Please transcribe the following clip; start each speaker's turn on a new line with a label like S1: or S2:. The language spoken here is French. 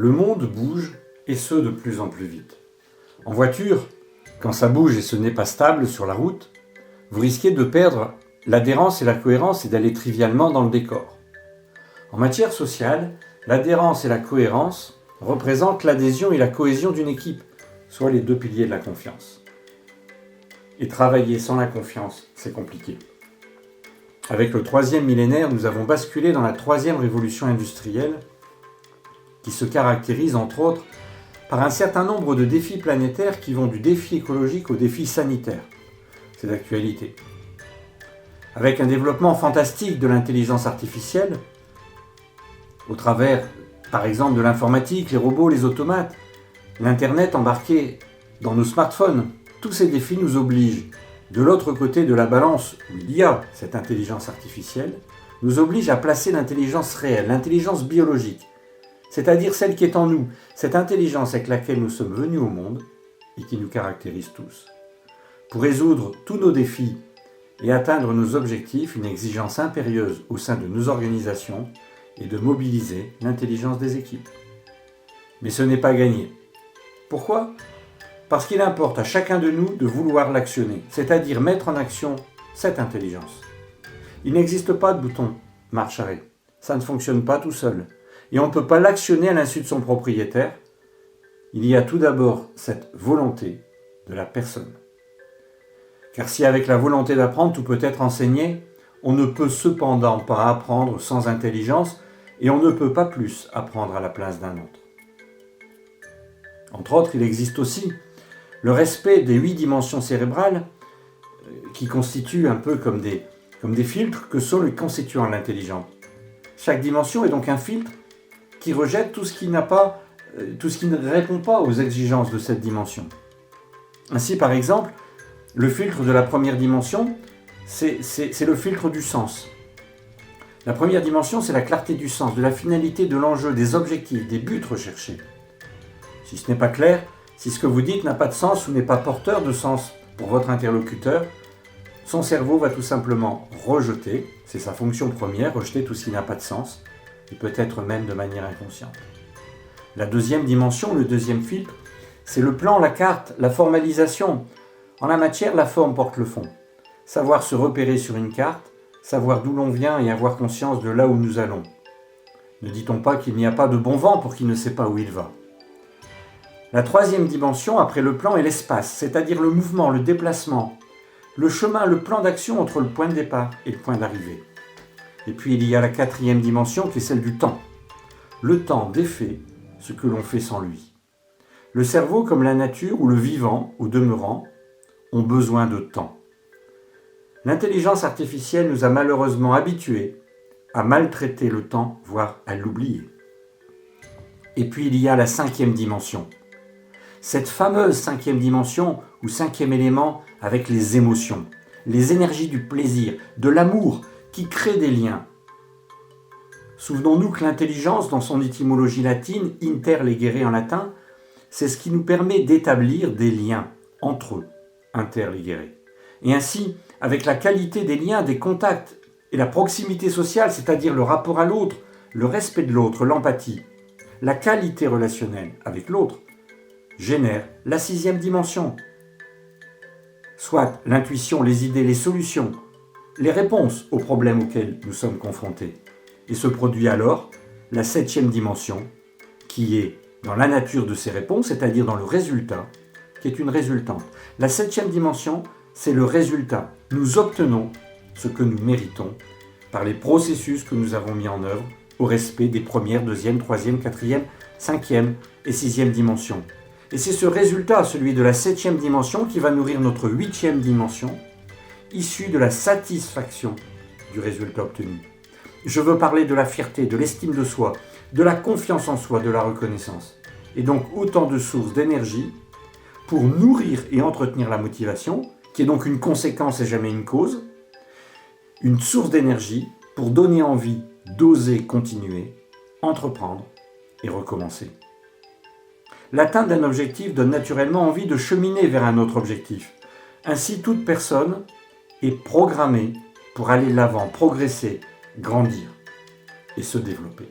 S1: Le monde bouge, et ce de plus en plus vite. En voiture, quand ça bouge et ce n'est pas stable sur la route, vous risquez de perdre l'adhérence et la cohérence et d'aller trivialement dans le décor. En matière sociale, l'adhérence et la cohérence représentent l'adhésion et la cohésion d'une équipe, soit les deux piliers de la confiance. Et travailler sans la confiance, c'est compliqué. Avec le 3e millénaire, nous avons basculé dans la 3e révolution industrielle qui se caractérise entre autres par un certain nombre de défis planétaires qui vont du défi écologique au défi sanitaire. C'est d'actualité. Avec un développement fantastique de l'intelligence artificielle, au travers, par exemple, de l'informatique, les robots, les automates, l'Internet embarqué dans nos smartphones, tous ces défis nous obligent, de l'autre côté de la balance où il y a cette intelligence artificielle, nous obligent à placer l'intelligence réelle, l'intelligence biologique, c'est-à-dire celle qui est en nous, cette intelligence avec laquelle nous sommes venus au monde et qui nous caractérise tous. Pour résoudre tous nos défis et atteindre nos objectifs, une exigence impérieuse au sein de nos organisations est de mobiliser l'intelligence des équipes. Mais ce n'est pas gagné. Pourquoi ? Parce qu'il importe à chacun de nous de vouloir l'actionner, c'est-à-dire mettre en action cette intelligence. Il n'existe pas de bouton marche arrêt. Ça ne fonctionne pas tout seul. Et on ne peut pas l'actionner à l'insu de son propriétaire. Il y a tout d'abord cette volonté de la personne. Car si avec la volonté d'apprendre tout peut être enseigné, on ne peut cependant pas apprendre sans intelligence et on ne peut pas plus apprendre à la place d'un autre. Entre autres, il existe aussi le respect des 8 dimensions cérébrales qui constituent un peu comme des filtres que sont les constituants de l'intelligence. Chaque dimension est donc un filtre qui rejette tout ce qui ne répond pas aux exigences de cette dimension. Ainsi, par exemple, le filtre de la première dimension, c'est le filtre du sens. La première dimension, c'est la clarté du sens, de la finalité, de l'enjeu, des objectifs, des buts recherchés. Si ce n'est pas clair, si ce que vous dites n'a pas de sens ou n'est pas porteur de sens pour votre interlocuteur, son cerveau va tout simplement rejeter, c'est sa fonction première, rejeter tout ce qui n'a pas de sens, et peut-être même de manière inconsciente. La deuxième dimension, le deuxième filtre, c'est le plan, la carte, la formalisation. En la matière, la forme porte le fond. Savoir se repérer sur une carte, savoir d'où l'on vient et avoir conscience de là où nous allons. Ne dit-on pas qu'il n'y a pas de bon vent pour qui ne sait pas où il va ? La troisième dimension, après le plan, est l'espace, c'est-à-dire le mouvement, le déplacement, le chemin, le plan d'action entre le point de départ et le point d'arrivée. Et puis il y a la quatrième dimension qui est celle du temps. Le temps défait ce que l'on fait sans lui. Le cerveau, comme la nature ou le vivant, au demeurant, ont besoin de temps. L'intelligence artificielle nous a malheureusement habitués à maltraiter le temps, voire à l'oublier. Et puis il y a la 5e dimension. Cette fameuse 5e dimension ou 5e élément avec les émotions, les énergies du plaisir, de l'amour qui créent des liens. Souvenons-nous que l'intelligence, dans son étymologie latine, interlegere en latin, c'est ce qui nous permet d'établir des liens entre eux, interlegere. Et ainsi, avec la qualité des liens, des contacts et la proximité sociale, c'est-à-dire le rapport à l'autre, le respect de l'autre, l'empathie, la qualité relationnelle avec l'autre, génère la 6e dimension. Soit l'intuition, les idées, les solutions, les réponses aux problèmes auxquels nous sommes confrontés. Et se produit alors la 7e dimension, qui est dans la nature de ces réponses, c'est-à-dire dans le résultat, qui est une résultante. La 7e dimension, c'est le résultat. Nous obtenons ce que nous méritons par les processus que nous avons mis en œuvre au respect des premières, 2e, 3e, 4e, 5e et 6e dimensions. Et c'est ce résultat, celui de la 7e dimension, qui va nourrir notre 8e dimension, issue de la satisfaction du résultat obtenu. Je veux parler de la fierté, de l'estime de soi, de la confiance en soi, de la reconnaissance. Et donc autant de sources d'énergie pour nourrir et entretenir la motivation, qui est donc une conséquence et jamais une cause, une source d'énergie pour donner envie d'oser continuer, entreprendre et recommencer. L'atteinte d'un objectif donne naturellement envie de cheminer vers un autre objectif. Ainsi, toute personne est programmée pour aller de l'avant, progresser, grandir et se développer.